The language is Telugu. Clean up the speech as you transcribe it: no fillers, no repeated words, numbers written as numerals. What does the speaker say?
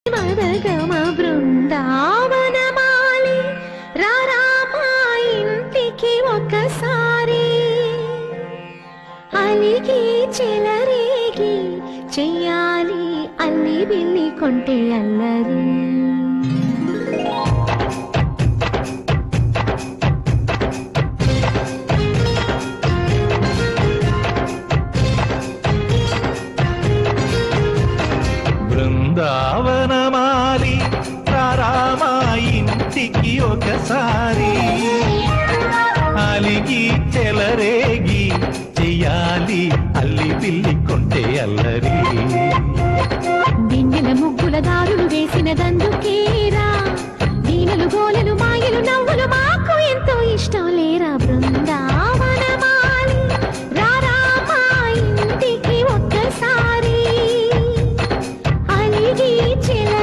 మరగమ బృందావనమాలి రారామా ఇంటికి ఒకసారి అలిగి చెలరేగి చెయ్యాలి అల్లి బిల్లి కొంటే అల్లరి బృందావనమాలి రారామా ఇంటికి ఒకసారి అలిగి చెలరేగి చెయ్యాలి అల్లి పిల్లి కొంటే అల్లరి వెన్నెల ముగ్గుల దారులు వేసిన